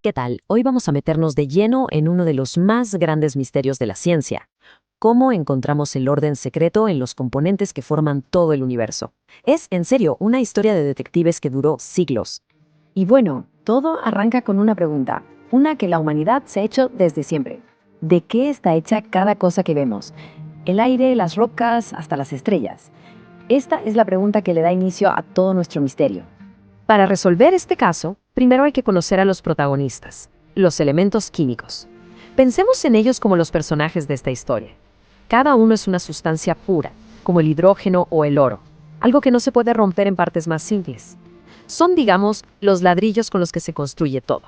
¿Qué tal? Hoy vamos a meternos de lleno en uno de los más grandes misterios de la ciencia. ¿Cómo encontramos el orden secreto en los componentes que forman todo el universo? Es, en serio, una historia de detectives que duró siglos. Y bueno, todo arranca con una pregunta, una que la humanidad se ha hecho desde siempre. ¿De qué está hecha cada cosa que vemos? El aire, las rocas, hasta las estrellas. Esta es la pregunta que le da inicio a todo nuestro misterio. Para resolver este caso, primero hay que conocer a los protagonistas, los elementos químicos. Pensemos en ellos como los personajes de esta historia. Cada uno es una sustancia pura, como el hidrógeno o el oro, algo que no se puede romper en partes más simples. Son, digamos, los ladrillos con los que se construye todo.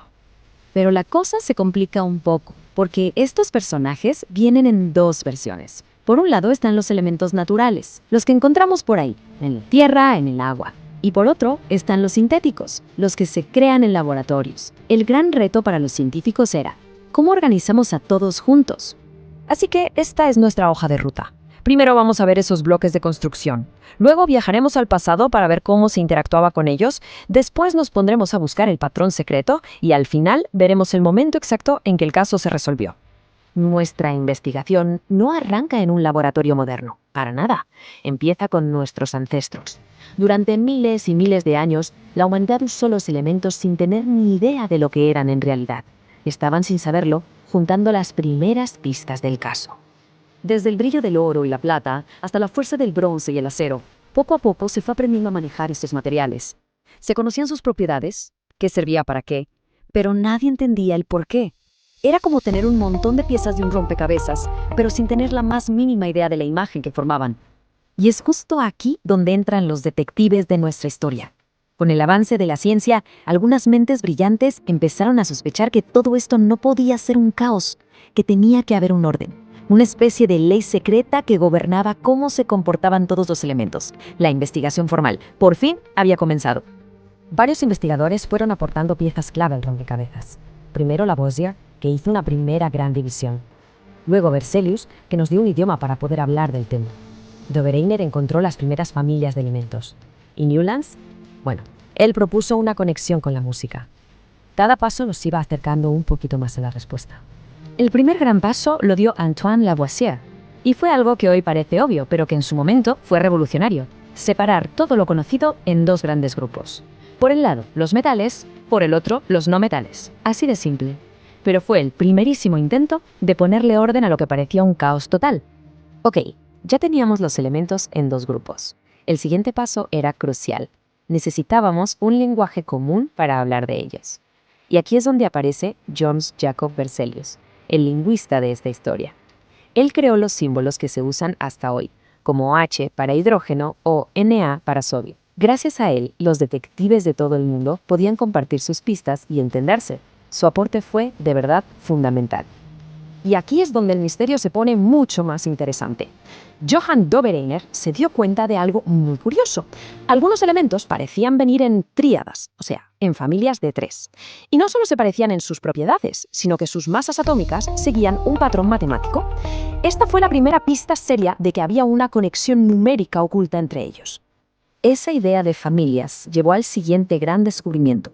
Pero la cosa se complica un poco, porque estos personajes vienen en dos versiones. Por un lado están los elementos naturales, los que encontramos por ahí, en la tierra, en el agua. Y por otro están los sintéticos, los que se crean en laboratorios. El gran reto para los científicos era, ¿cómo organizamos a todos juntos? Así que esta es nuestra hoja de ruta. Primero vamos a ver esos bloques de construcción. Luego viajaremos al pasado para ver cómo se interactuaba con ellos. Después nos pondremos a buscar el patrón secreto y al final veremos el momento exacto en que el caso se resolvió. Nuestra investigación no arranca en un laboratorio moderno, para nada. Empieza con nuestros ancestros. Durante miles y miles de años, la humanidad usó los elementos sin tener ni idea de lo que eran en realidad. Estaban, sin saberlo, juntando las primeras pistas del caso. Desde el brillo del oro y la plata hasta la fuerza del bronce y el acero, poco a poco se fue aprendiendo a manejar estos materiales. Se conocían sus propiedades, qué servía para qué, pero nadie entendía el por qué. Era como tener un montón de piezas de un rompecabezas, pero sin tener la más mínima idea de la imagen que formaban. Y es justo aquí donde entran los detectives de nuestra historia. Con el avance de la ciencia, algunas mentes brillantes empezaron a sospechar que todo esto no podía ser un caos, que tenía que haber un orden, una especie de ley secreta que gobernaba cómo se comportaban todos los elementos. La investigación formal, por fin, había comenzado. Varios investigadores fueron aportando piezas clave al rompecabezas. Primero Lavoisier, que hizo una primera gran división. Luego Berzelius, que nos dio un idioma para poder hablar del tema. Dobereiner encontró las primeras familias de elementos. ¿Y Newlands? Bueno, él propuso una conexión con la música. Cada paso nos iba acercando un poquito más a la respuesta. El primer gran paso lo dio Antoine Lavoisier, y fue algo que hoy parece obvio, pero que en su momento fue revolucionario. Separar todo lo conocido en dos grandes grupos. Por el lado, los metales, por el otro, los no metales. Así de simple. Pero fue el primerísimo intento de ponerle orden a lo que parecía un caos total. Ok, ya teníamos los elementos en dos grupos. El siguiente paso era crucial. Necesitábamos un lenguaje común para hablar de ellos. Y aquí es donde aparece Jöns Jacob Berzelius, el lingüista de esta historia. Él creó los símbolos que se usan hasta hoy, como H para hidrógeno o Na para sodio. Gracias a él, los detectives de todo el mundo podían compartir sus pistas y entenderse. Su aporte fue, de verdad, fundamental. Y aquí es donde el misterio se pone mucho más interesante. Johann Dobereiner se dio cuenta de algo muy curioso. Algunos elementos parecían venir en tríadas, o sea, en familias de 3. Y no solo se parecían en sus propiedades, sino que sus masas atómicas seguían un patrón matemático. Esta fue la primera pista seria de que había una conexión numérica oculta entre ellos. Esa idea de familias llevó al siguiente gran descubrimiento.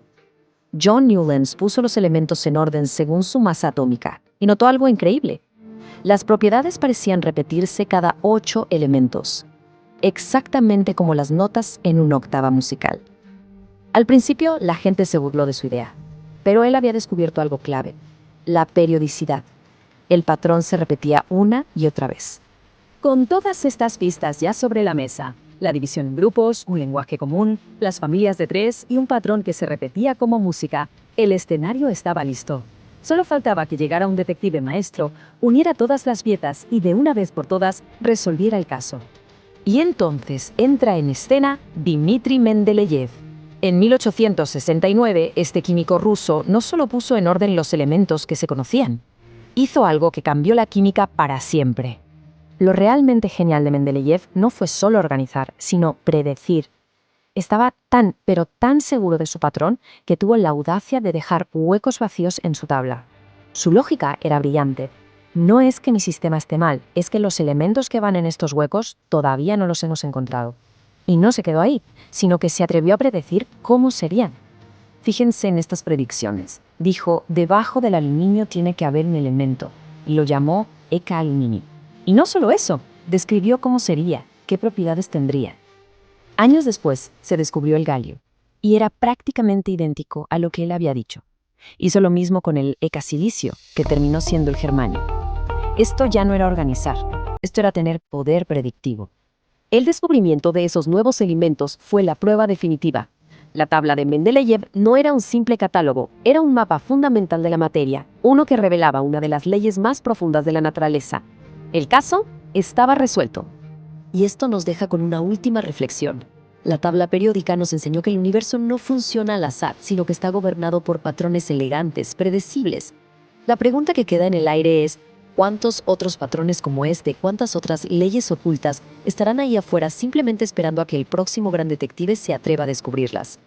John Newlands puso los elementos en orden según su masa atómica y notó algo increíble. Las propiedades parecían repetirse cada 8 elementos, exactamente como las notas en una octava musical. Al principio, la gente se burló de su idea, pero él había descubierto algo clave: la periodicidad. El patrón se repetía una y otra vez. Con todas estas pistas ya sobre la mesa, la división en grupos, un lenguaje común, las familias de 3 y un patrón que se repetía como música, el escenario estaba listo. Solo faltaba que llegara un detective maestro, uniera todas las piezas y de una vez por todas resolviera el caso. Y entonces entra en escena Dmitri Mendeleev. En 1869, este químico ruso no solo puso en orden los elementos que se conocían, hizo algo que cambió la química para siempre. Lo realmente genial de Mendeleev no fue solo organizar, sino predecir. Estaba tan, pero tan seguro de su patrón que tuvo la audacia de dejar huecos vacíos en su tabla. Su lógica era brillante. No es que mi sistema esté mal, es que los elementos que van en estos huecos todavía no los hemos encontrado. Y no se quedó ahí, sino que se atrevió a predecir cómo serían. Fíjense en estas predicciones. Dijo, debajo del aluminio tiene que haber un elemento, y lo llamó Eka Alumini. Y no solo eso, describió cómo sería, qué propiedades tendría. Años después, se descubrió el galio, y era prácticamente idéntico a lo que él había dicho. Hizo lo mismo con el Eka Silicio, que terminó siendo el germanio. Esto ya no era organizar, esto era tener poder predictivo. El descubrimiento de esos nuevos elementos fue la prueba definitiva. La tabla de Mendeleev no era un simple catálogo, era un mapa fundamental de la materia, uno que revelaba una de las leyes más profundas de la naturaleza. El caso estaba resuelto. Y esto nos deja con una última reflexión. La tabla periódica nos enseñó que el universo no funciona al azar, sino que está gobernado por patrones elegantes, predecibles. La pregunta que queda en el aire es, ¿cuántos otros patrones como este, cuántas otras leyes ocultas estarán ahí afuera simplemente esperando a que el próximo gran detective se atreva a descubrirlas?